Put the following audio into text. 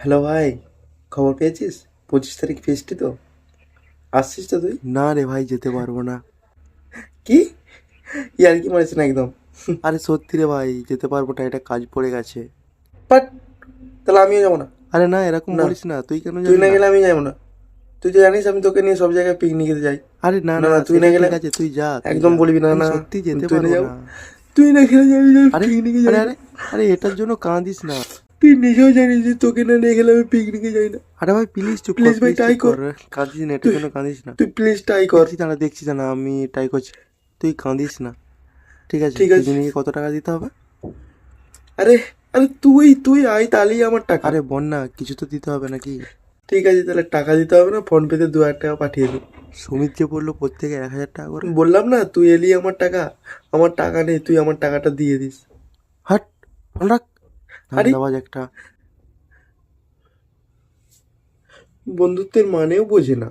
Hello ভাই, খবর পেয়েছিস? 25 তারিখ ফেস্টি তো, আসছিস তো তুই? না রে ভাই, যেতে পারবো না। কি ইয়ার কি মারিস না একদম? আরে সত্যি রে ভাই, যেতে পারবো না, এটা কাজ পড়ে গেছে। বাট তাহলে আমিও যাবো না। আরে না, এরকম না, বলিস না, তুই কেন তুই যাবি না না? গেলে আমি যাবো না। তুই তো জানিস আমি তোকে নিয়ে সব জায়গায় পিকনিকে যাই। আরে না না না, না, তুই না সেটা গেলে ঠিক আছে, তুই যা, তুই একদম যা। বলবি না। আমি না, সত্যি যেতে তুই না পারবো যাবো, না। তুই না গেলে যাবি না, আরে পিকনিকে আরে যাই না। আরে আরে এটার জন্য কাঁদিস না। তুই নিজেও জানিস যে তোকে না নিয়ে গেলে আমি পিকনিকে যাই না। আরে ভাই প্লিজ চুপ কর, প্লিজ ভাই প্লিজ ট্রাই চুপ কর। কর। কাঁদিস না, এটার তুই জন্য কাঁদিস না। তুই প্লিজ ট্রাই কর। দেখছি দাঁড়া, আমি ট্রাই করছি। তুই কাঁদিস না, ঠিক আছে? ঠিক আছে। পিকনিকে কত টাকা দিতে হবে? আরে আরে তুই তুই আয়, তাহলেই আমার টাকা। আরে বল না, কিছু তো দিতে হবে নাকি? ঠিক আছে, তাহলে টাকা দিতে হবে না, ফোন পেতে 2,000 টাকা পাঠিয়ে দিই। সুমিত যে বললো প্রত্যেকে 1,000 টাকা করে। বললাম না, তুই এলি আমার টাকা নেই, তুই আমার টাকাটা দিয়ে দিস। হাট, ফোন রাখ, আরে ধান্দাবাজ একটা। বন্ধুত্বের মানেও বোঝে না।